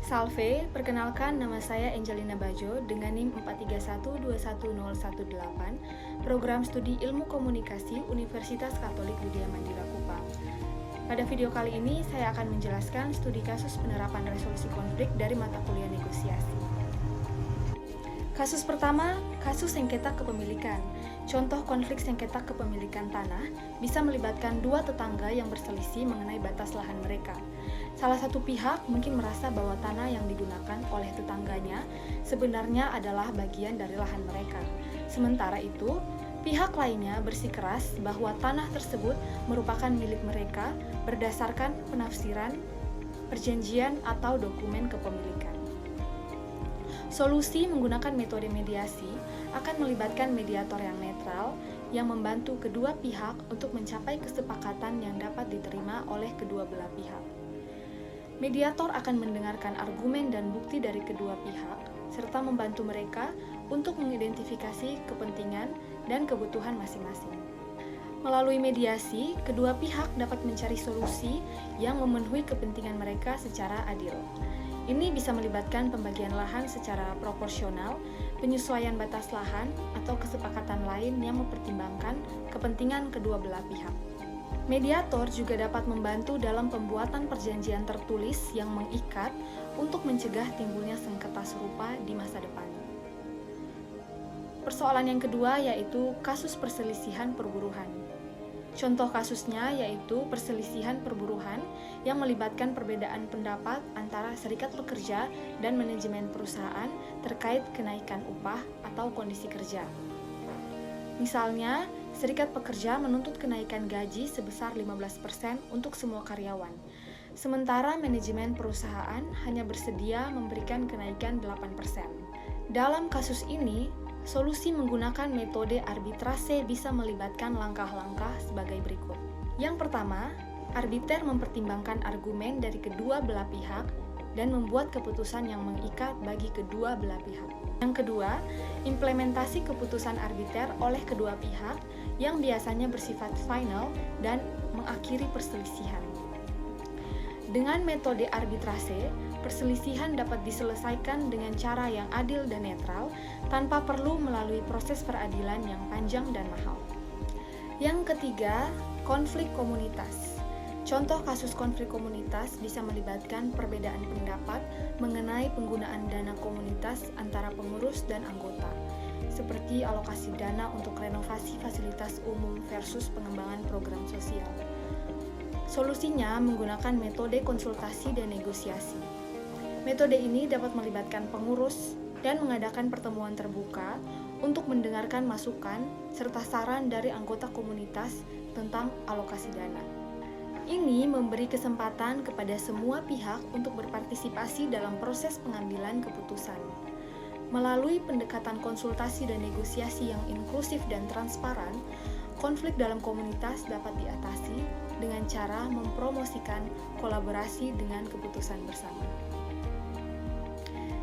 Salve, perkenalkan nama saya Angelina Bajo dengan NIM 431210118, Program Studi Ilmu Komunikasi Universitas Katolik Widya Mandira Kupang. Pada video kali ini, saya akan menjelaskan studi kasus penerapan resolusi konflik dari mata kuliah negosiasi. Kasus pertama, kasus sengketa kepemilikan. Contoh konflik sengketa kepemilikan tanah bisa melibatkan dua tetangga yang berselisih mengenai batas lahan mereka. Salah satu pihak mungkin merasa bahwa tanah yang digunakan oleh tetangganya sebenarnya adalah bagian dari lahan mereka. Sementara itu, pihak lainnya bersikeras bahwa tanah tersebut merupakan milik mereka berdasarkan penafsiran, perjanjian, atau dokumen kepemilikan. Solusi menggunakan metode mediasi akan melibatkan mediator yang netral yang membantu kedua pihak untuk mencapai kesepakatan yang dapat diterima oleh kedua belah pihak. Mediator akan mendengarkan argumen dan bukti dari kedua pihak serta membantu mereka untuk mengidentifikasi kepentingan dan kebutuhan masing-masing. Melalui mediasi, kedua pihak dapat mencari solusi yang memenuhi kepentingan mereka secara adil. Ini bisa melibatkan pembagian lahan secara proporsional, penyesuaian batas lahan, atau kesepakatan lain yang mempertimbangkan kepentingan kedua belah pihak. Mediator juga dapat membantu dalam pembuatan perjanjian tertulis yang mengikat untuk mencegah timbulnya sengketa serupa di masa depan. Persoalan yang kedua yaitu kasus perselisihan perburuhan. Contoh kasusnya yaitu perselisihan perburuhan yang melibatkan perbedaan pendapat antara serikat pekerja dan manajemen perusahaan terkait kenaikan upah atau kondisi kerja. Misalnya, serikat pekerja menuntut kenaikan gaji sebesar 15% untuk semua karyawan, sementara manajemen perusahaan hanya bersedia memberikan kenaikan 8%. Dalam kasus ini, solusi menggunakan metode arbitrase bisa melibatkan langkah-langkah sebagai berikut. Yang pertama, arbiter mempertimbangkan argumen dari kedua belah pihak dan membuat keputusan yang mengikat bagi kedua belah pihak. Yang kedua, implementasi keputusan arbiter oleh kedua pihak yang biasanya bersifat final dan mengakhiri perselisihan. Dengan metode arbitrase, perselisihan dapat diselesaikan dengan cara yang adil dan netral tanpa perlu melalui proses peradilan yang panjang dan mahal. Yang ketiga, konflik komunitas. Contoh kasus konflik komunitas bisa melibatkan perbedaan pendapat mengenai penggunaan dana komunitas antara pengurus dan anggota, seperti alokasi dana untuk renovasi fasilitas umum versus pengembangan program sosial. Solusinya menggunakan metode konsultasi dan negosiasi. Metode ini dapat melibatkan pengurus dan mengadakan pertemuan terbuka untuk mendengarkan masukan serta saran dari anggota komunitas tentang alokasi dana. Ini memberi kesempatan kepada semua pihak untuk berpartisipasi dalam proses pengambilan keputusan. Melalui pendekatan konsultasi dan negosiasi yang inklusif dan transparan, konflik dalam komunitas dapat diatasi dengan cara mempromosikan kolaborasi dengan keputusan bersama.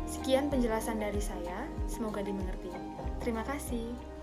Sekian penjelasan dari saya, semoga dimengerti. Terima kasih.